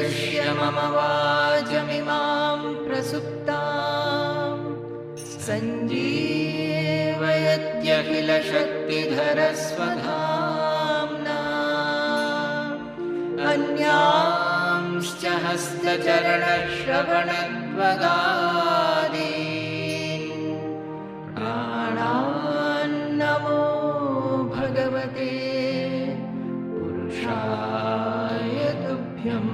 प्रविश्य मम वाचमिमां प्रसुप्तां सञ्जीवयत्यखिलशक्तिधरस्वधाम्ना अन्यांश्च हस्तचरणश्रवणत्वगादीन् प्राणान्नमो भगवते पुरुषाय तुभ्यं।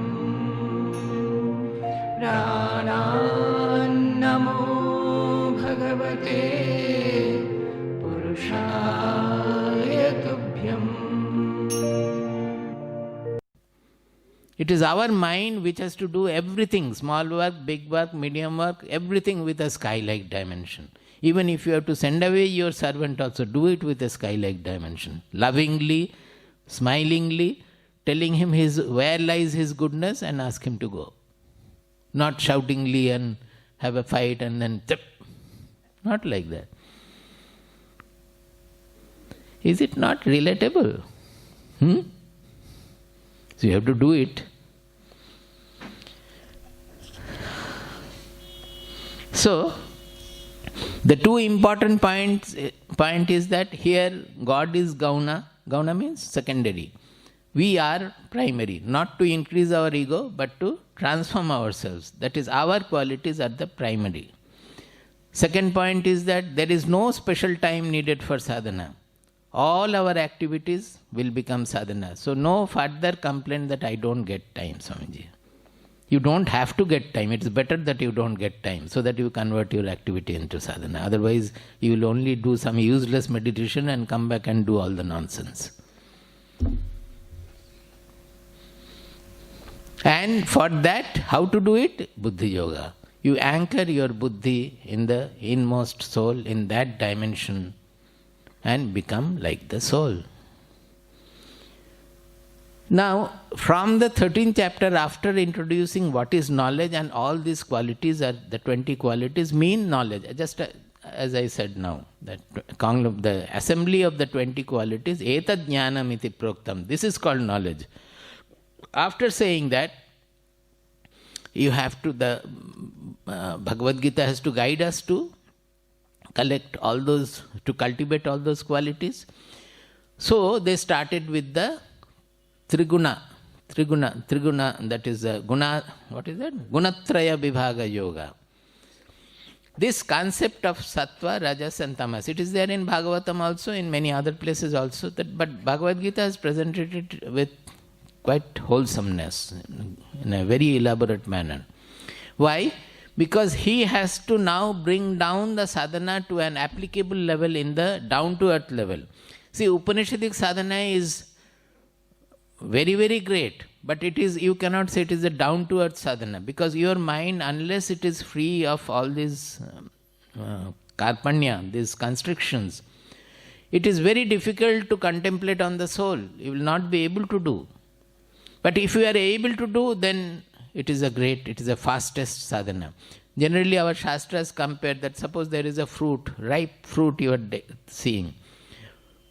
प्राणान्नमो भगवते पुरुषाय तुभ्यम्। It is our mind which has to do everything, small work, big work, medium work, everything with a sky-like dimension. Even if you have to send away your servant also, do it with a sky-like dimension. Lovingly, smilingly, telling him where lies his goodness and ask him to go. Not shoutingly and have a fight and then tip. Not like that. Is it not relatable? So you have to do it. So, the two important point is that here God is Gauna. Gauna means secondary. We are primary, not to increase our ego, but to transform ourselves. That is, our qualities are the primary. Second point is that there is no special time needed for sadhana. All our activities will become sadhana. So no further complaint that I don't get time, Swamiji. You don't have to get time. It's better that you don't get time so that you convert your activity into sadhana. Otherwise, you will only do some useless meditation and come back and do all the nonsense. And for that, how to do it? Buddhi Yoga. You anchor your buddhi in the inmost soul, in that dimension, and become like the soul. Now, from the 13th chapter, after introducing what is knowledge, and all these qualities are the 20 qualities mean knowledge. Just as I said now, that the assembly of the 20 qualities, etad jnanam iti proktam. This is called knowledge. After saying that, you have to, the Bhagavad Gita has to guide us to collect all those, to cultivate all those qualities. So they started with the Triguna, that is the Guna, what is that? Gunatraya Vibhaga Yoga. This concept of Sattva, Rajas and Tamas, it is there in Bhagavatam also, in many other places also, but Bhagavad Gita has presented it with quite wholesomeness, in a very elaborate manner. Why? Because he has to now bring down the sadhana to an applicable level, in the down-to-earth level. See, Upanishadic sadhana is very, very great, but it is, you cannot say it is a down-to-earth sadhana, because your mind, unless it is free of all these karpanya, these constrictions, it is very difficult to contemplate on the soul. You will not be able to do. But if you are able to do, then it is a fastest sadhana. Generally, our Shastras compare that, suppose there is a fruit, ripe fruit you are seeing.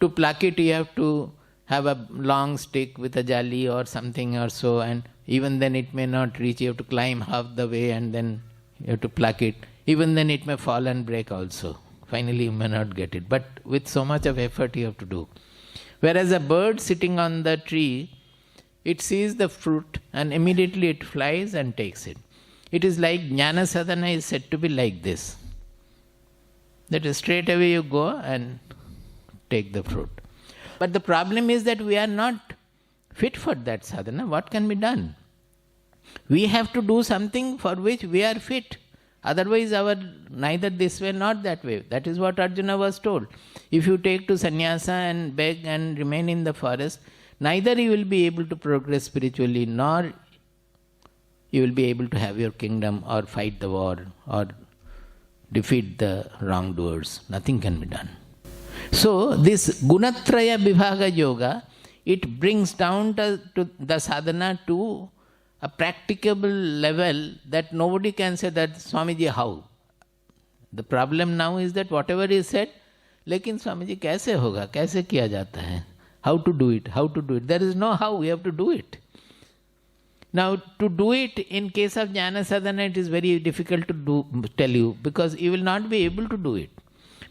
To pluck it, you have to have a long stick with a jali or something or so, and even then it may not reach. You have to climb half the way and then you have to pluck it. Even then it may fall and break also. Finally, you may not get it. But with so much of effort you have to do. Whereas a bird sitting on the tree, it sees the fruit and immediately it flies and takes it. It is like Jnana Sadhana is said to be like this. That is, straight away you go and take the fruit. But the problem is that we are not fit for that sadhana. What can be done? We have to do something for which we are fit. Otherwise, neither this way nor that way. That is what Arjuna was told. If you take to sannyasa and beg and remain in the forest, neither you will be able to progress spiritually, nor you will be able to have your kingdom or fight the war or defeat the wrongdoers. Nothing can be done. So this Gunatraya Vibhaga Yoga, it brings down the sadhana to a practicable level that nobody can say that, Swamiji, how? The problem now is that whatever is said, lekin Swamiji, kaise hoga? Kaise kiya jata hai? How to do it? How to do it? There is no how, we have to do it. Now, to do it in case of jnana sadhana, it is very difficult to tell you, because you will not be able to do it.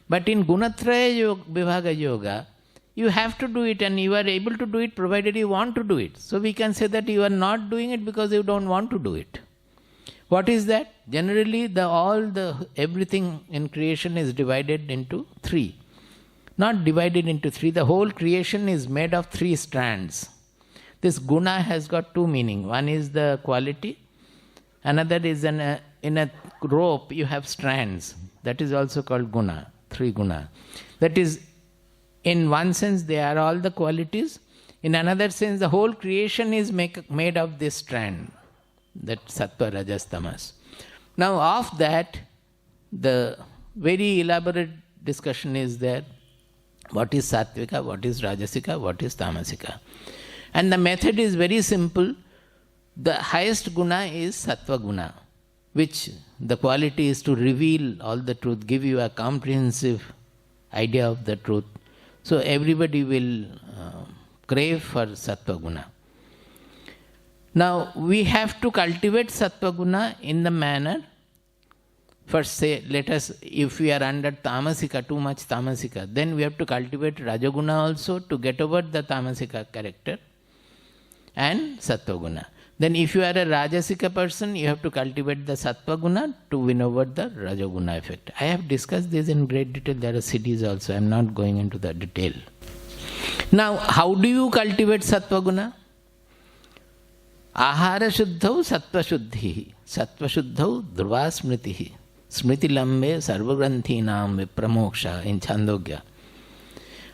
But in gunatraya yoga, vibhaga yoga, you have to do it, and you are able to do it provided you want to do it. So we can say that you are not doing it because you don't want to do it. What is that? Generally, everything in creation is divided into three. Not divided into three. The whole creation is made of three strands. This guna has got two meanings. One is the quality. Another is in a rope you have strands. That is also called guna. Three guna. That is, in one sense, they are all the qualities. In another sense, the whole creation is made of this strand. That sattva, rajas, tamas. Now, of that, the very elaborate discussion is there. What is sattvika, what is rajasika, what is tamasika. And the method is very simple. The highest guna is sattva guna, which the quality is to reveal all the truth, give you a comprehensive idea of the truth. So everybody will crave for sattva guna. Now, we have to cultivate sattva guna in the manner. First say, let us, if we are under tamasika, too much tamasika, then we have to cultivate rajaguna also to get over the tamasika character, and sattva guna. Then if you are a rajasika person, you have to cultivate the sattva guna to win over the rajaguna effect. I have discussed this in great detail. There are cities also. I am not going into the detail. Now, how do you cultivate sattva guna? Ahara shuddhau sattva shuddhi. Sattva shuddhau dhruva smritihi. Smriti lambe sarvagranthi nam vipramoksha in Chandogya.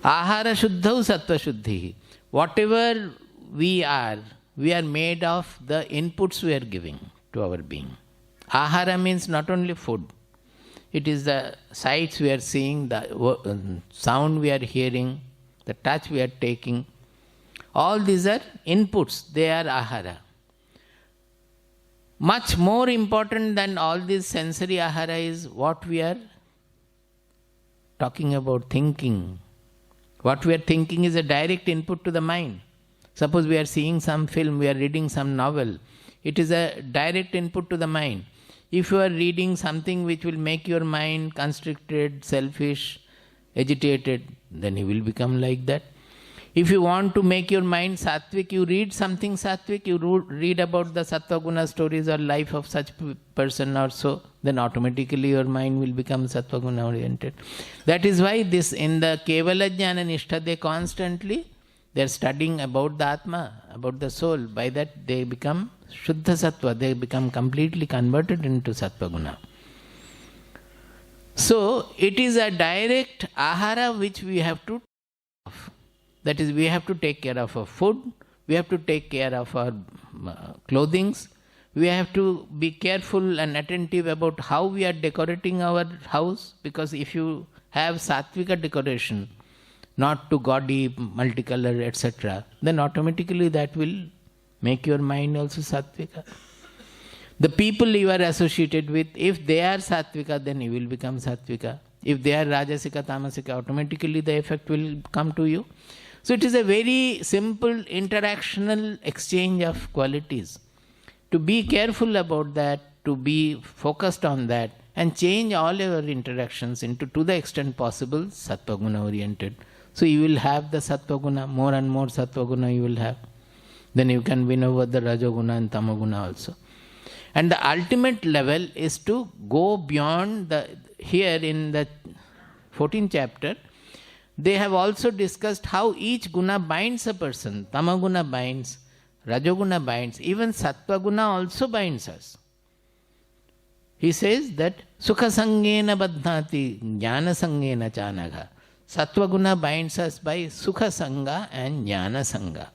Ahara shuddhau sattva shuddhi. Whatever we are made of the inputs we are giving to our being. Ahara means not only food. It is the sights we are seeing, the sound we are hearing, the touch we are taking. All these are inputs. They are ahara. Much more important than all this sensory ahara is what we are talking about, thinking. What we are thinking is a direct input to the mind. Suppose we are seeing some film, we are reading some novel. It is a direct input to the mind. If you are reading something which will make your mind constricted, selfish, agitated, then you will become like that. If you want to make your mind sattvic, you read something sattvic, you read about the sattva guna stories or life of such person or so, then automatically your mind will become sattva guna oriented. That is why this in the Kevala Jnana Nishtha, they are studying about the Atma, about the soul. By that they become Shuddha Sattva, they become completely converted into Sattva Guna. So it is a direct ahara which we have to have. That is, we have to take care of our food, we have to take care of our clothings, we have to be careful and attentive about how we are decorating our house, because if you have sattvika decoration, not too gaudy, multicolor, etc., then automatically that will make your mind also sattvika. The people you are associated with, if they are sattvika, then you will become sattvika. If they are rajasika, tamasika, automatically the effect will come to you. So it is a very simple interactional exchange of qualities. To be careful about that, to be focused on that, and change all your interactions into, to the extent possible, sattva guna oriented. So you will have the sattva guna, more and more sattva guna you will have. Then you can win over the rajoguna and tamoguna also. And the ultimate level is to go beyond here in the 14th chapter, they have also discussed how each guna binds a person. Tamaguna binds, rajoguna binds, even sattva guna also binds us. He says that sukha sangena badhnati jnana sangena chanagha. Sattva guna binds us by sukha sangha and jnana sangha.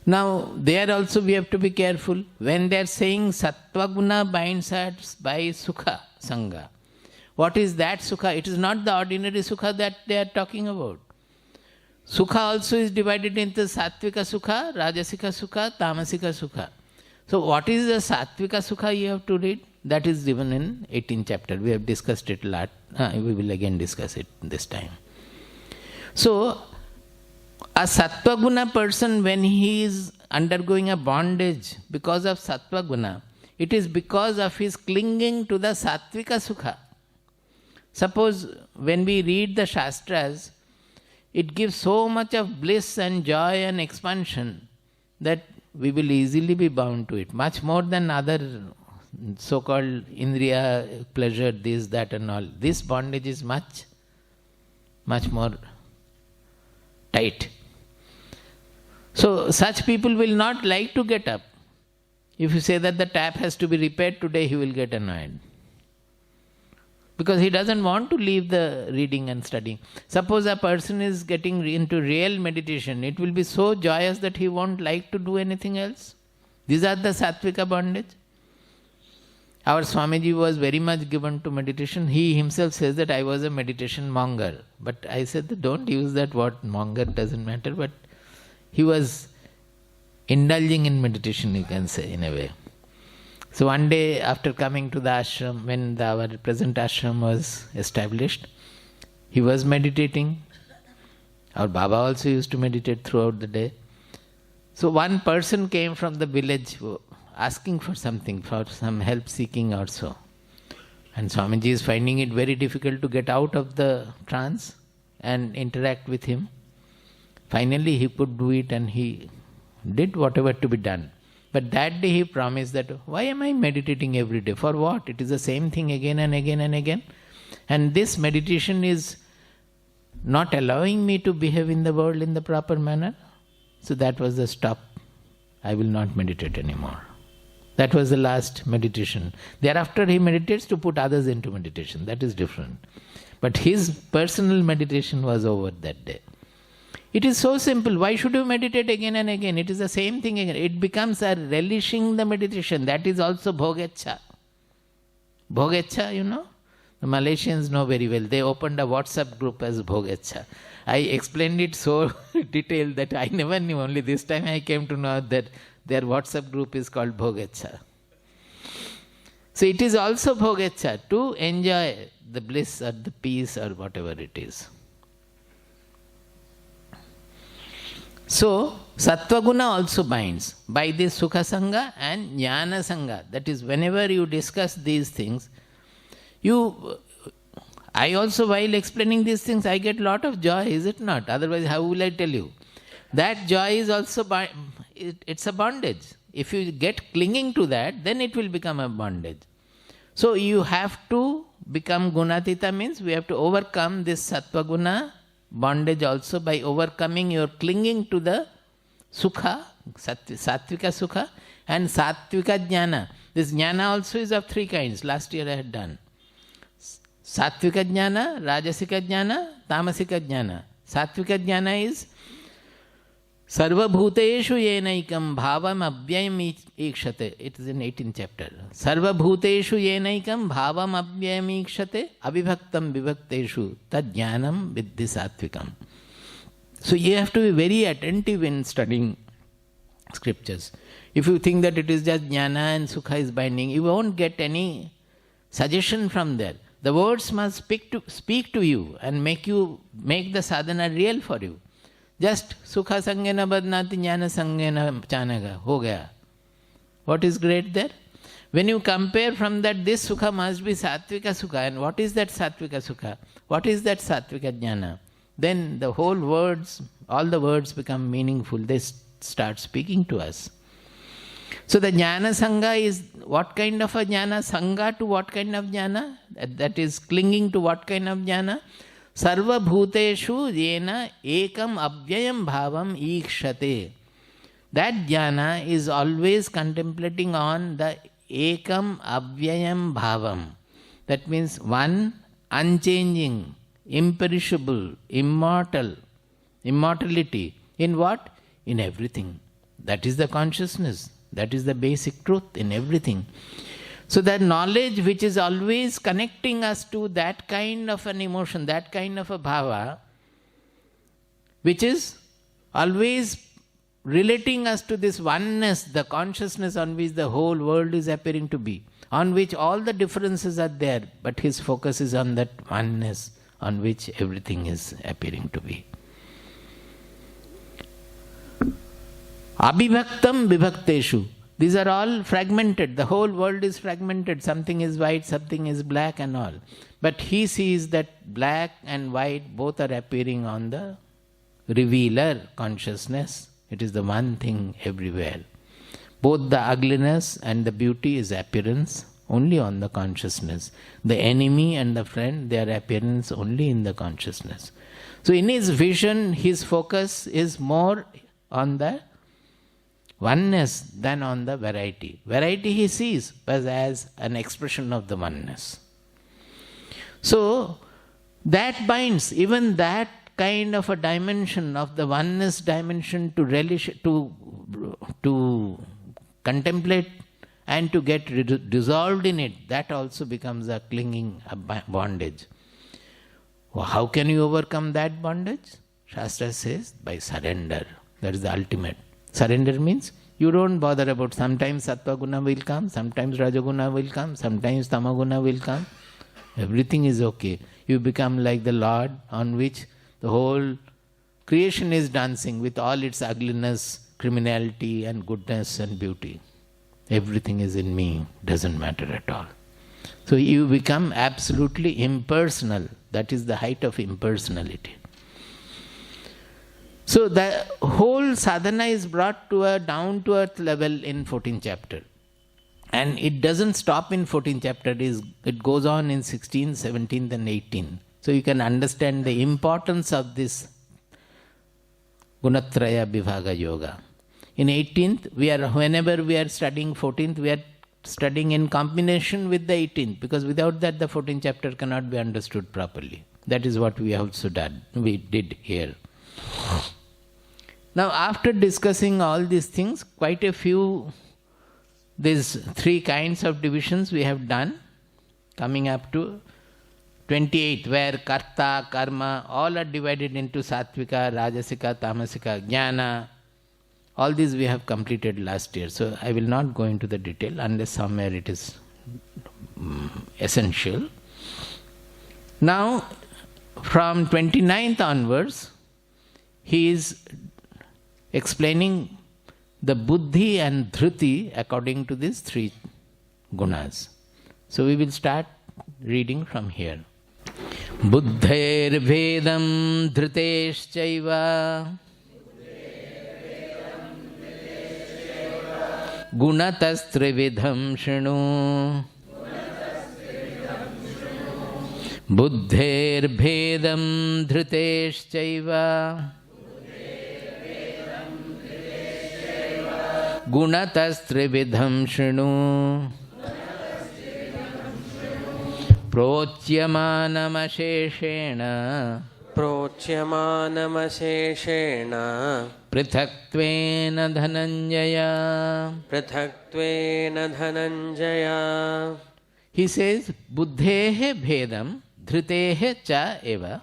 Now, there also we have to be careful. When they are saying sattva guna binds us by sukha sangha, what is that sukha? It is not the ordinary sukha that they are talking about. Sukha also is divided into sattvika sukha, rajasika sukha, tamasika sukha. So what is the sattvika sukha you have to read? That is given in 18th chapter. We have discussed it a lot. We will again discuss it this time. So, a A sattva guna person, when he is undergoing a bondage because of sattva guna, it is because of his clinging to the sattvika sukha. Suppose when we read the Shastras, it gives so much of bliss and joy and expansion that we will easily be bound to it, much more than other so-called indriya pleasure, this, that and all. This bondage is much more tight. So such people will not like to get up. If you say that the tap has to be repaired today, he will get annoyed. Because he doesn't want to leave the reading and studying. Suppose a person is getting into real meditation, it will be so joyous that he won't like to do anything else. These are the sattvika bondage. Our Swamiji was very much given to meditation. He himself says that I was a meditation monger. But I said that don't use that word, monger doesn't matter. But he was indulging in meditation, you can say, in a way. So one day after coming to the ashram, when our present ashram was established, he was meditating. Our Baba also used to meditate throughout the day. So one person came from the village asking for something, for some help seeking also. And Swamiji is finding it very difficult to get out of the trance and interact with him. Finally he could do it and he did whatever to be done. But that day he promised that, why am I meditating every day? For what? It is the same thing again and again and again. And this meditation is not allowing me to behave in the world in the proper manner. So that was the stop. I will not meditate anymore. That was the last meditation. Thereafter he meditates to put others into meditation. That is different. But his personal meditation was over that day. It is so simple. Why should you meditate again and again? It is the same thing again. It becomes a relishing the meditation. That is also bhogecha. Bhogecha, you know? The Malaysians know very well. They opened a WhatsApp group as bhogecha. I explained it so detailed that I never knew. Only this time I came to know that their WhatsApp group is called bhogecha. So it is also bhogecha to enjoy the bliss or the peace or whatever it is. So, Sattva Guna also binds by this Sukha Sangha and Jnana Sangha. That is, whenever you discuss these things, I also, while explaining these things, I get a lot of joy, is it not? Otherwise, how will I tell you? That joy is also, it's a bondage. If you get clinging to that, then it will become a bondage. So, you have to become Gunatita, means we have to overcome this Sattva Guna bondage also by overcoming your clinging to the sukha, sattvika sukha and sattvika jnana. This jnana also is of three kinds. Last year I had done. Sattvika jnana, rajasika jnana, tamasika jnana. Sattvika jnana is sarva bhuteshu yenaikam bhavam abhyayam ikshate. It is in 18th chapter. Sarva bhuteshu yenaikam bhavam abhyayam ikshate abhibhaktam vibhakteshu tad jnanam viddhi sattvikam. So you have to be very attentive in studying scriptures. If you think that it is just jnana and sukha is binding, you won't get any suggestion from there. The words must speak to you and make the sadhana real for you. Just sukha sangena badnati jnana sangena chanaga. Ho gaya. What is great there? When you compare from that, this sukha must be sattvika sukha. And what is that sattvika sukha? What is that sattvika jnana? Then the whole words, all the words become meaningful. They start speaking to us. So the jnana sangha is what kind of a jnana? Sangha to what kind of jnana? That is clinging to what kind of jnana? Sarva bhuteshu yena ekam abhyayam bhavam ikshate. That jnana is always contemplating on the ekam abhyayam bhavam. That means one, unchanging, imperishable, immortal, immortality. In what? In everything. That is the consciousness. That is the basic truth in everything. So that knowledge which is always connecting us to that kind of an emotion, that kind of a bhava, which is always relating us to this oneness, the consciousness on which the whole world is appearing to be, on which all the differences are there, but his focus is on that oneness on which everything is appearing to be. Abhibhaktam vibhakteshu. These are all fragmented. The whole world is fragmented. Something is white, something is black and all. But he sees that black and white both are appearing on the revealer consciousness. It is the one thing everywhere. Both the ugliness and the beauty is appearance only on the consciousness. The enemy and the friend, their appearance only in the consciousness. So in his vision, his focus is more on the oneness than on the variety. Variety he sees as an expression of the oneness. So that binds, even that kind of a dimension of the oneness dimension to relish, to contemplate and to get dissolved in it, that also becomes a clinging, a bondage. Well, how can you overcome that bondage? Shastra says by surrender. That is the ultimate. Surrender means you don't bother about, sometimes sattva guna will come, sometimes rajaguna will come, sometimes tamaguna will come. Everything is okay. You become like the Lord on which the whole creation is dancing with all its ugliness, criminality and goodness and beauty. Everything is in me, doesn't matter at all. So you become absolutely impersonal. That is the height of impersonality. So the whole sadhana is brought to a down-to-earth level in 14th chapter. And it doesn't stop in 14th chapter, it goes on in 16th, 17th and 18th. So you can understand the importance of this Gunatraya Vibhaga Yoga. In 18th, whenever we are studying 14th, we are studying in combination with the 18th, because without that the 14th chapter cannot be understood properly. That is what we also did here. Now after discussing all these things, quite a few, these three kinds of divisions we have done, coming up to 28, where karta, karma, all are divided into sattvika, rajasika, tamasika, jnana. All these we have completed last year, so I will not go into the detail unless somewhere it is essential. Now, from 29th onwards, he is explaining the buddhi and dhruti according to these three gunas. So we will start reading from here. Buddhair vedam dhruteshchaiva gunatas-trividham shinu. Buddhair bhedam dhruteshchaiva gunatas-trividham shinu. Prochyamanam-asheshena Prithaktvena Dhananjaya. He says, Buddhehe bhedam dhrutehe cha eva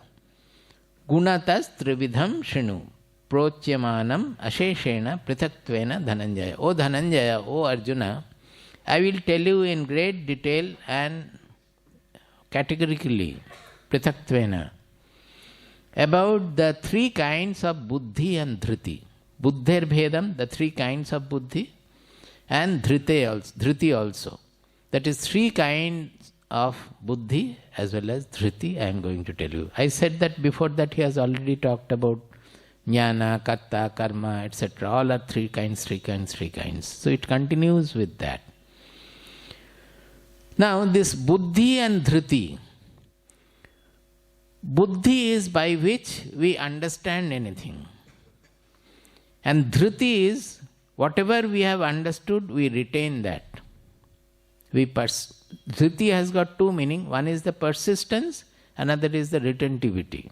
gunatas trividham shinu prochyamanam asheshena prithaktvena Dhananjaya. O Dhananjaya, O Arjuna, I will tell you in great detail and categorically, prithaktvena, about the three kinds of buddhi and dhruti. Buddhir bhedam, the three kinds of buddhi, and dhruti also. That is three kinds of buddhi as well as dhruti I am going to tell you. I said that before that he has already talked about jnana, katta, karma, etc. All are three kinds. So it continues with that. Now this buddhi and dhruti. Buddhi is by which we understand anything. And dhruti is whatever we have understood, we retain that. Dhruti has got two meanings. One is the persistence, another is the retentivity.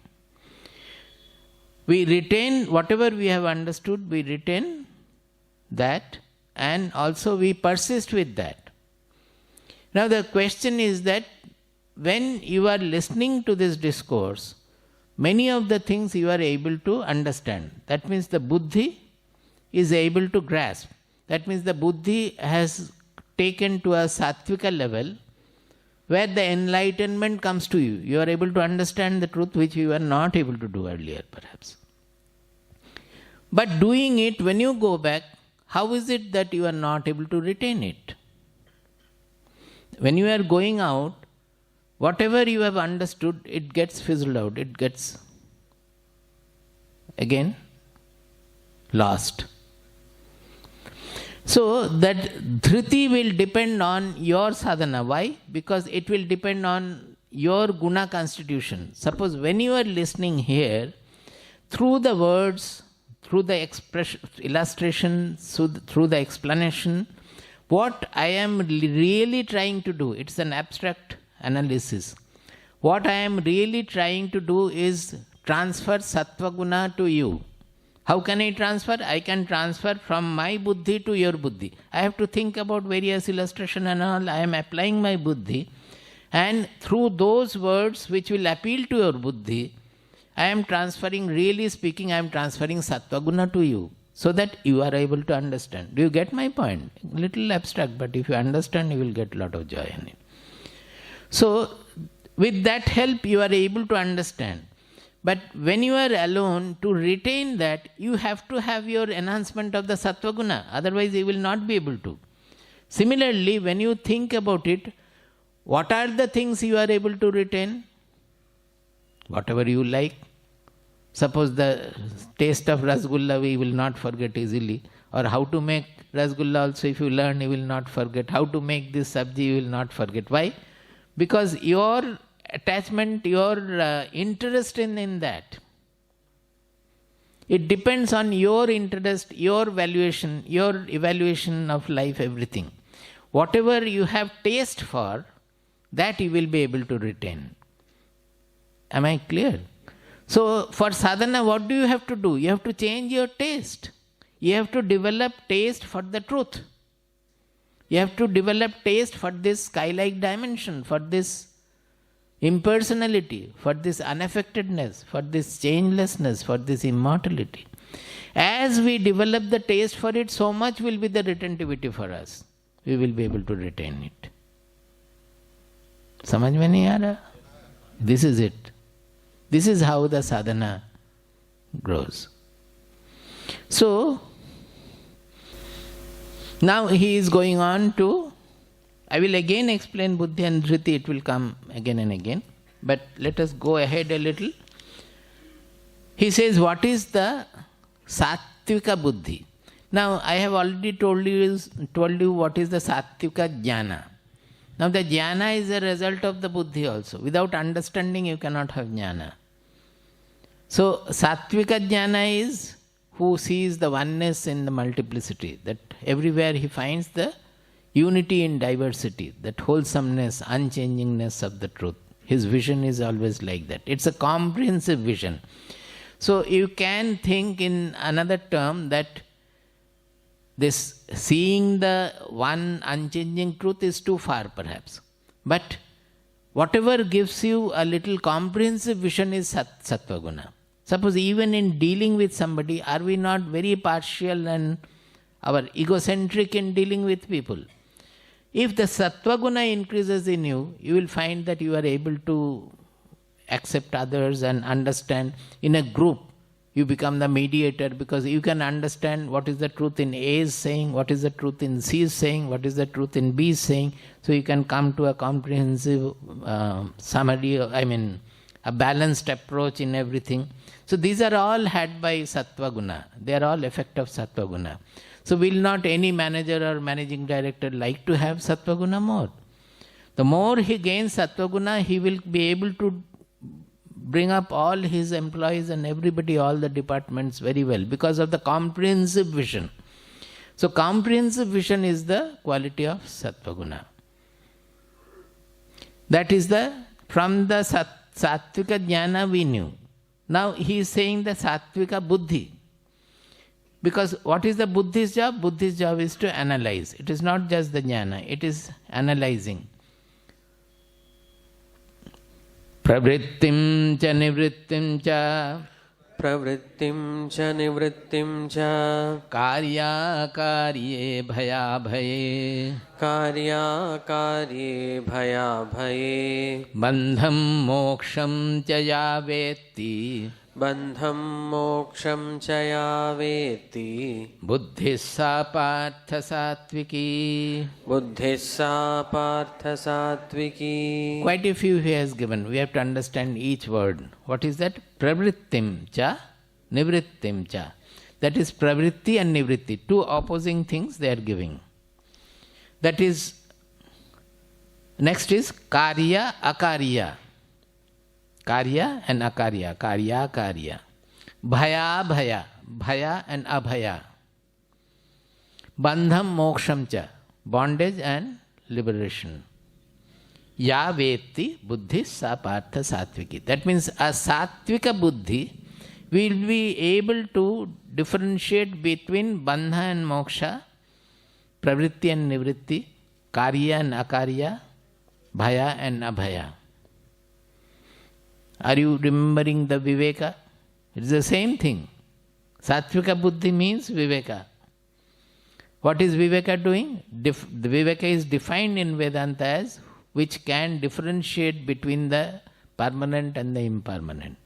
We retain whatever we have understood, we retain that, and also we persist with that. Now the question is that when you are listening to this discourse, many of the things you are able to understand. That means the buddhi is able to grasp. That means the buddhi has taken to a sattvika level where the enlightenment comes to you. You are able to understand the truth which you were not able to do earlier perhaps. But doing it, when you go back, how is it that you are not able to retain it? When you are going out, whatever you have understood, it gets fizzled out, it gets again lost. So that dhriti will depend on your sadhana. Why? Because it will depend on your guna constitution. Suppose when you are listening here, through the words, through the expression, illustration, through the explanation, what I am really trying to do, it's an abstract analysis. What I am really trying to do is transfer sattva guna to you. How can I transfer? I can transfer from my buddhi to your buddhi. I have to think about various illustration and all. I am applying my buddhi, and through those words which will appeal to your buddhi, I am transferring, really speaking, I am transferring sattva guna to you, so that you are able to understand. Do you get my point? Little abstract, but if you understand, you will get a lot of joy in it. So, with that help, you are able to understand. But when you are alone, to retain that, you have to have your enhancement of the sattva guna. Otherwise, you will not be able to. Similarly, when you think about it, what are the things you are able to retain? Whatever you like. Suppose the taste of rasgulla we will not forget easily. Or how to make rasgulla also, if you learn, you will not forget. How to make this sabji, you will not forget. Why? Because your attachment, your interest in that. It depends on your interest, your valuation, your evaluation of life, everything. Whatever you have taste for, that you will be able to retain. Am I clear? So, for sadhana, what do you have to do? You have to change your taste. You have to develop taste for the truth. You have to develop taste for this sky-like dimension, for this impersonality, for this unaffectedness, for this changelessness, for this immortality. As we develop the taste for it, so much will be the retentivity for us. We will be able to retain it. Samajh mein nahi aa raha? This is it. This is how the sadhana grows. So, now he is going on to, I will again explain buddhi and dhriti, it will come again and again. But let us go ahead a little. He says, what is the sattvika buddhi? Now, I have already told you what is the sattvika jnana. Now, the jnana is a result of the buddhi also. Without understanding, you cannot have jnana. So, sattvika jnana is who sees the oneness in the multiplicity, that everywhere he finds the unity in diversity, that wholesomeness, unchangingness of the truth. His vision is always like that. It's a comprehensive vision. So, you can think in another term that this seeing the one unchanging truth is too far perhaps. But whatever gives you a little comprehensive vision is sattva guna. Suppose even in dealing with somebody, are we not very partial and our egocentric in dealing with people? If the sattva guna increases in you, you will find that you are able to accept others and understand. In a group, you become the mediator because you can understand what is the truth in A's saying, what is the truth in C's saying, what is the truth in B's saying. So you can come to a comprehensive summary, a balanced approach in everything. So these are all had by sattva guna. They are all effect of sattva guna. So will not any manager or managing director like to have sattva guna more? The more he gains sattva guna, he will be able to bring up all his employees and everybody, all the departments very well because of the comprehensive vision. So comprehensive vision is the quality of sattva guna. That is from the sattvika jnana we knew. Now he is saying the sattvika buddhi. Because what is the buddhi's job? Buddhi's job is to analyze. It is not just the jnana, it is analyzing. Pravrittim cha nivrittim cha. Pravrittim cha nivrittim cha. Karya karye bhaya bhaye. कार्याकार्ये भयाभये बन्धं मोक्षं च या वेत्ति बन्धं मोक्षं च या वेत्ति बुद्धिः सा पार्थ सात्विकी. बुद्धिः सा पार्थ सात्विकी. Quite a few he has given. We have to understand each word. What is that? Pravrittim cha, nivrittim cha. That is pravritti and nivritti. Two opposing things they are giving. That is, next is karya, akarya. Karya and akarya. Karya, karya. Bhaya, bhaya. Bhaya and abhaya. Bandham, moksham cha. Bondage and liberation. Ya vetti buddhi sa partha satviki. That means a sattvika buddhi will be able to differentiate between bandha and moksha, pravritti and nivritti, karya and akarya, bhaya and abhaya. Are you remembering the viveka? It is the same thing. Sattvika buddhi means viveka. What is viveka doing? The viveka is defined in Vedanta as which can differentiate between the permanent and the impermanent,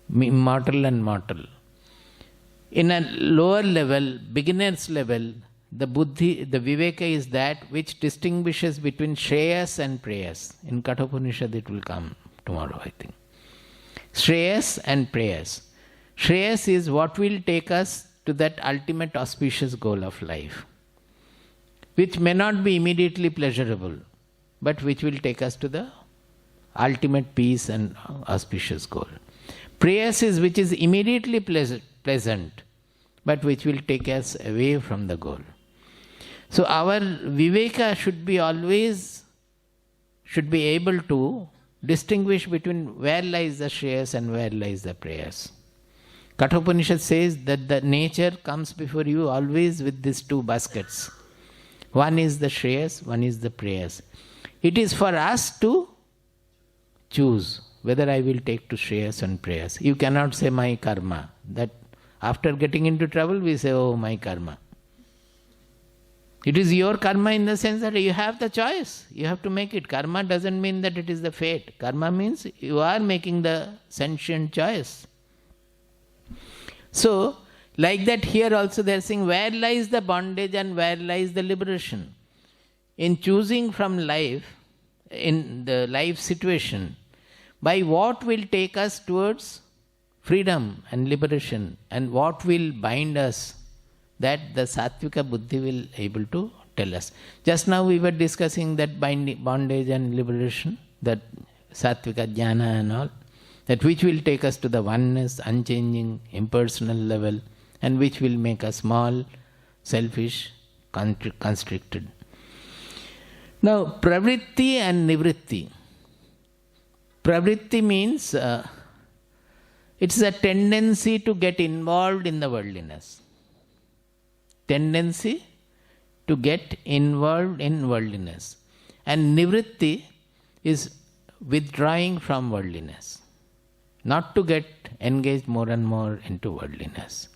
immortal and mortal. In a lower level, beginner's level, the buddhi, the viveka is that which distinguishes between shreyas and prayas. In Kathopanishad it will come tomorrow, I think. Shreyas and prayas. Shreyas is what will take us to that ultimate auspicious goal of life, which may not be immediately pleasurable, but which will take us to the ultimate peace and auspicious goal. Prayas is which is immediately pleasant, but which will take us away from the goal. So our viveka should be able to distinguish between where lies the shreyas and where lies the prayas. Kathopanishad says that the nature comes before you always with these two baskets. One is the shreyas, one is the prayas. It is for us to choose whether I will take to shreyas and prayas. You cannot say my karma. That after getting into trouble we say, oh, my karma. It is your karma in the sense that you have the choice. You have to make it. Karma doesn't mean that it is the fate. Karma means you are making the sentient choice. So, like that here also they are saying where lies the bondage and where lies the liberation. In choosing from life, in the life situation, by what will take us towards freedom and liberation and what will bind us, that the Sattvika Buddhi will able to tell us. Just now we were discussing that bondage and liberation, that Sattvika Jnana and all, that which will take us to the oneness, unchanging, impersonal level, and which will make us small, selfish, constricted. Now, pravritti and nivritti. Pravritti means it's a tendency to get involved in the worldliness. Tendency to get involved in worldliness. And nivritti is withdrawing from worldliness. Not to get engaged more and more into worldliness.